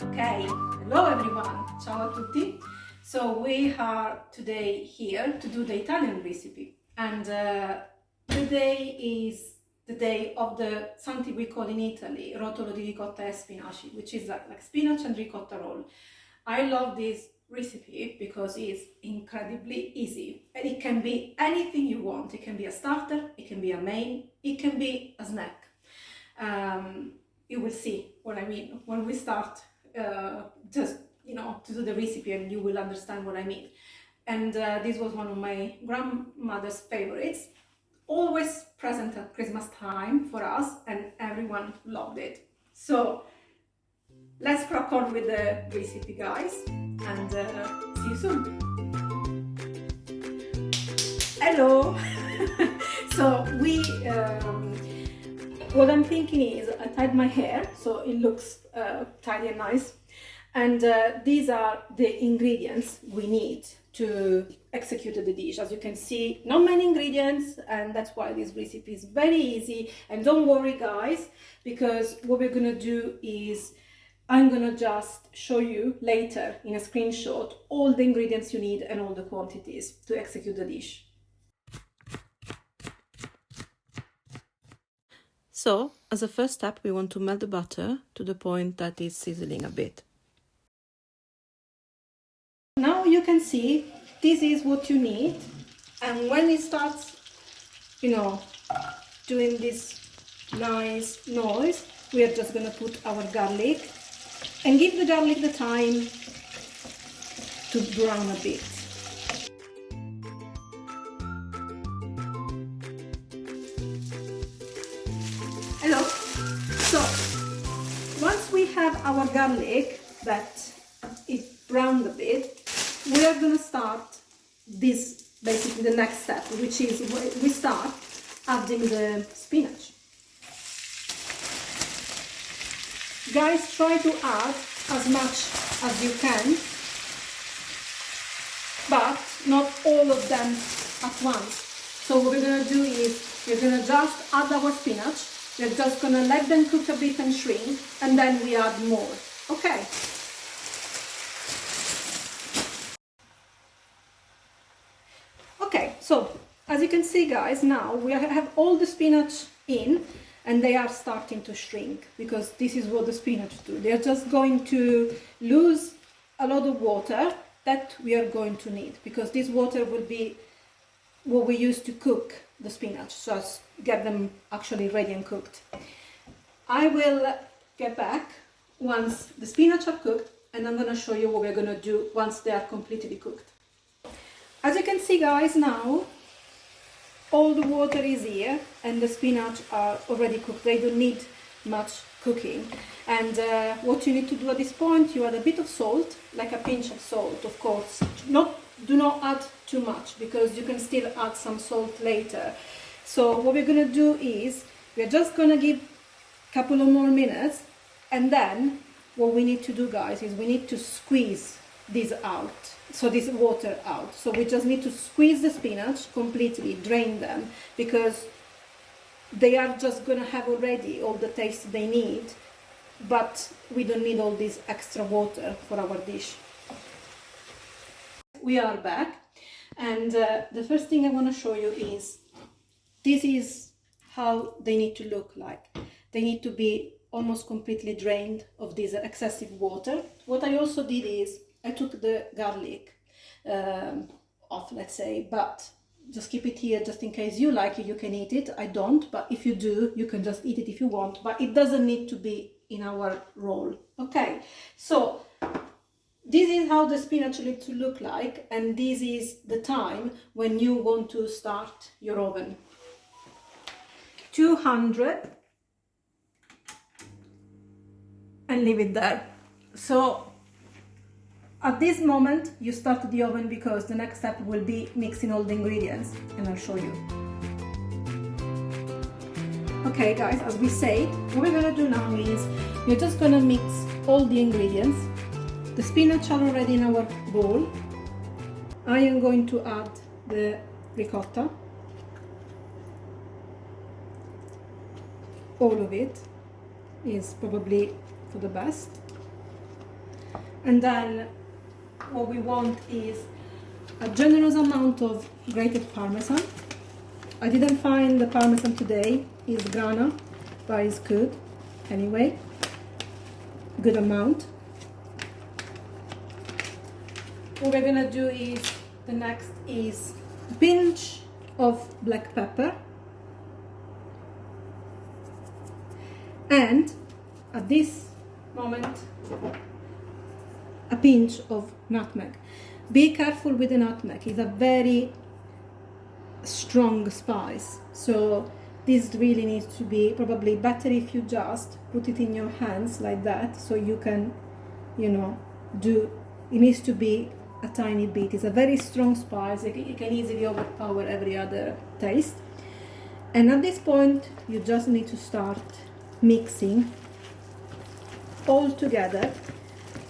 Okay, hello everyone, ciao a tutti. So we are today here to do the Italian recipe, and today is the day of the something we call in Italy rotolo di ricotta e spinaci, which is like spinach and ricotta roll. I love this recipe because it's incredibly easy and it can be anything you want. It can be a starter, it can be a main, it can be a snack. You will see what I mean when we start just to do the recipe, and you will understand what I mean. And this was one of my grandmother's favorites, always present at Christmas time for us, and everyone loved it. So let's crack on with the recipe, guys, and see you soon. Hello. So what I'm thinking is I tied my hair so it looks tidy and nice, and these are the ingredients we need to execute the dish. As you can see, not many ingredients, and that's why this recipe is very easy. And don't worry, guys, because what we're gonna do is I'm gonna just show you later in a screenshot all the ingredients you need and all the quantities to execute the dish. So, as a first step, we want to melt the butter to the point that it's sizzling a bit. Now you can see this is what you need, and when it starts, doing this nice noise, we are just gonna put our garlic and give the garlic the time to brown a bit. Hello. So once we have our garlic that it browned a bit, we are going to start this, basically the next step, which is we start adding the spinach. Guys, try to add as much as you can, but not all of them at once. So what we're going to do is we're going to just add our spinach. We're just going to let them cook a bit and shrink, and then we add more. Okay. Okay, so as you can see, guys, now we have all the spinach in, and they are starting to shrink, because this is what the spinach do. They're just going to lose a lot of water that we are going to need, because this water will be what we use to cook the spinach, so as get them actually ready and cooked. I will get back once the spinach are cooked, and I'm going to show you what we're going to do once they are completely cooked. As you can see, guys, now all the water is here and the spinach are already cooked. They don't need much cooking. And what you need to do at this point, you add a bit of salt, like a pinch of salt, of course. Do not add too much, because you can still add some salt later. So what we're going to do is we're just going to give a couple of more minutes, and then what we need to do, guys, is we need to squeeze this out, so this water out. So we just need to squeeze the spinach completely, drain them, because they are just going to have already all the taste they need, but we don't need all this extra water for our dish. We are back, and the first thing I want to show you is this is how they need to look like. They need to be almost completely drained of this excessive water. What I also did is I took the garlic off, let's say, but just keep it here just in case you like it, you can eat it. I don't, but if you do, you can just eat it if you want, but it doesn't need to be in our roll. Okay, so this is how the spinach needs to look like, and this is the time when you want to start your oven. 200, and leave it there. So at this moment you start the oven, because the next step will be mixing all the ingredients, and I'll show you. Okay, guys, as we say, what we're gonna do now is we're just gonna mix all the ingredients. The spinach are already in our bowl. I am going to add the ricotta. all of it is probably for the best. And then what we want is a generous amount of grated Parmesan. I didn't find the Parmesan today, it's Grana, but it's good anyway, good amount. What we're gonna do is, the next is a pinch of black pepper, and at this moment a pinch of nutmeg. Be careful with the nutmeg, it's a very strong spice, so this really needs to be probably better if you just put it in your hands like that, so you can, you know, it needs to be a tiny bit. It's a very strong spice, it can easily overpower every other taste. And at this point you just need to start mixing all together.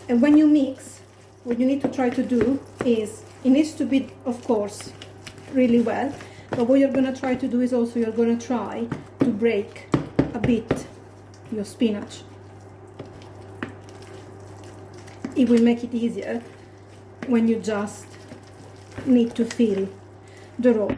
And when you mix, what you need to try to do is, it needs to be, of course, really well, but what you're going to try to do is also you're going to try to break a bit your spinach. It will make it easier when you just need to fill the roll.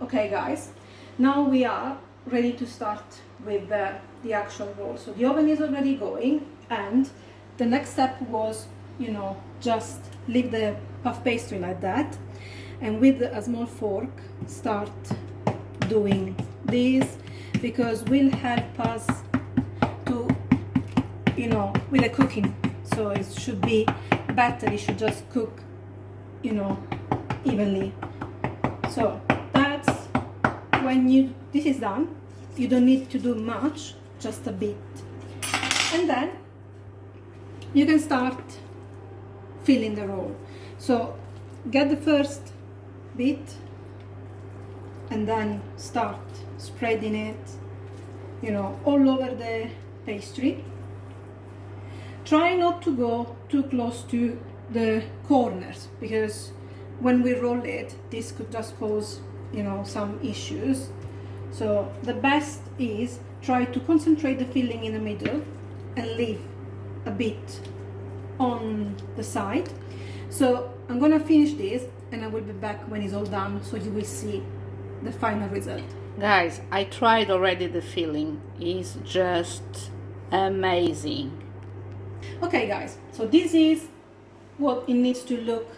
Okay guys, now we are ready to start with the actual roll. So the oven is already going, and the next step was, you know, just leave the puff pastry like that, and with a small fork start doing this, because will help us to, you know, with the cooking. So it should be better, it should just cook, you know, evenly. So that's when this is done, you don't need to do much, just a bit. And then you can start filling the roll. So get the first bit and then start spreading it, you know, all over the pastry. Try not to go too close to the corners, because when we roll it, this could just cause, you know, some issues. So the best is try to concentrate the filling in the middle and leave a bit on the side. So I'm gonna finish this and I will be back when it's all done, so you will see the final result. Guys, I tried already the filling. It's just amazing. Okay guys, so this is what it needs to look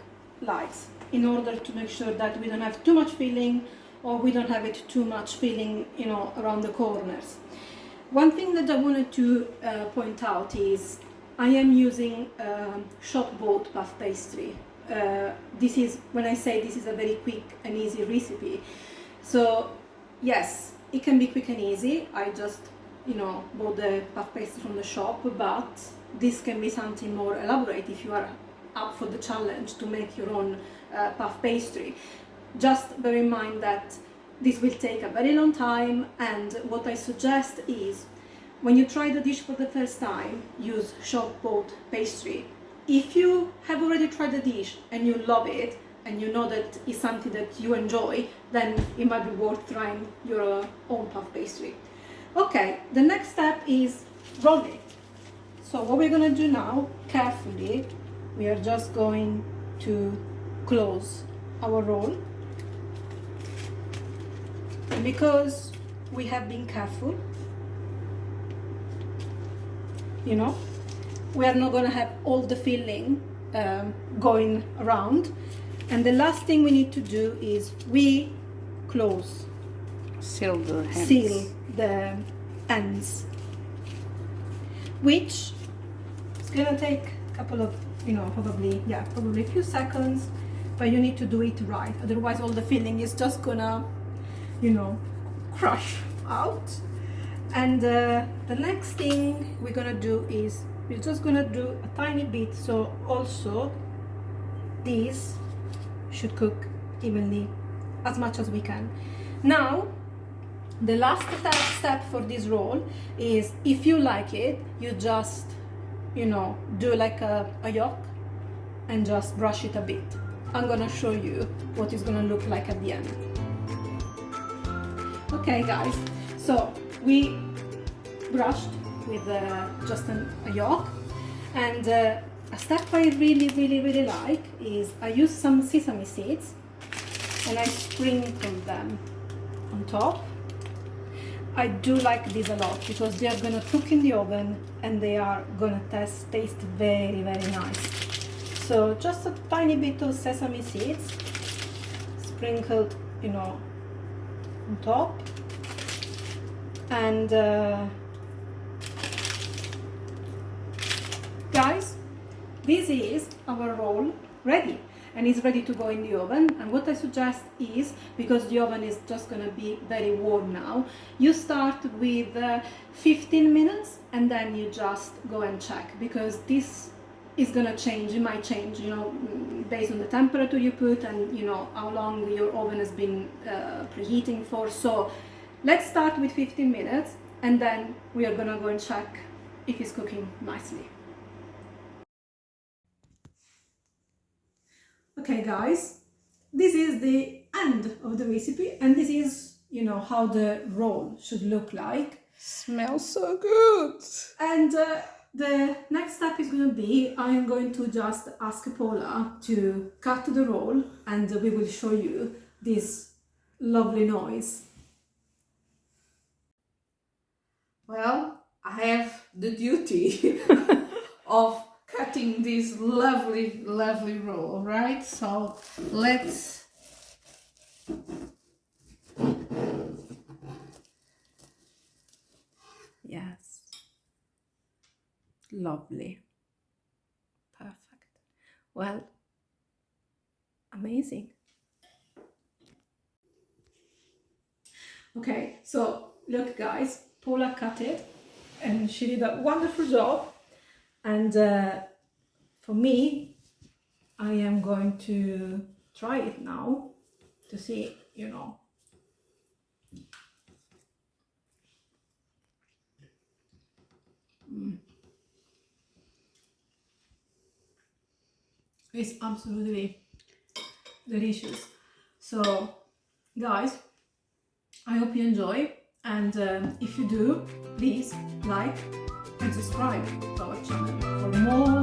like in order to make sure that we don't have too much filling, or we don't have it too much filling, you know, around the corners. One thing that I wanted to point out is I am using shop bought puff pastry. This is, when I say this is a very quick and easy recipe, so yes, it can be quick and easy. I just, you know, bought the puff pastry from the shop, but this can be something more elaborate if you are up for the challenge to make your own puff pastry. Just bear in mind that this will take a very long time, and what I suggest is, when you try the dish for the first time, use shop bought pastry. If you have already tried the dish and you love it, and you know that it's something that you enjoy, then it might be worth trying your own puff pastry. Okay, the next step is rolling. So what we're going to do now, carefully, we are just going to close our roll. And because we have been careful, you know, we are not going to have all the filling going around. And the last thing we need to do is we close, seal the ends, which is going to take a couple of, you know, probably a few seconds, but you need to do it right, otherwise all the filling is just gonna, you know, crush out. And the next thing we're gonna do is we're just gonna do a tiny bit, so also this should cook evenly as much as we can. Now the last step for this roll is, if you like it, you just, you know, do like a yolk and just brush it a bit. I'm gonna show you what it's gonna look like at the end. Okay guys, So we brushed with just a yolk, and a step I really like is I use some sesame seeds and I sprinkle them on top. I do like this a lot because they are gonna cook in the oven and they are gonna taste very nice. So just a tiny bit of sesame seeds sprinkled, you know, on top, and guys, this is our roll ready, and it's ready to go in the oven. And what I suggest is, because the oven is just gonna be very warm now, you start with 15 minutes and then you just go and check, because this is gonna change. It might change, you know, based on the temperature you put and, you know, how long your oven has been preheating for. So let's start with 15 minutes and then we are gonna go and check if it's cooking nicely. Okay guys, this is the end of the recipe, and this is, you know, how the roll should look like. Smells so good. And the next step is going to be, I am going to just ask Paula to cut the roll and we will show you this lovely noise. Well, I have the duty of cutting this lovely roll, right? So let's yes, lovely, perfect. Well, amazing. Okay, so look guys, Paula cut it and she did a wonderful job. And for me, I am going to try it now to see, you know. It's absolutely delicious. So guys, I hope you enjoy, and if you do, please like and subscribe to our channel for more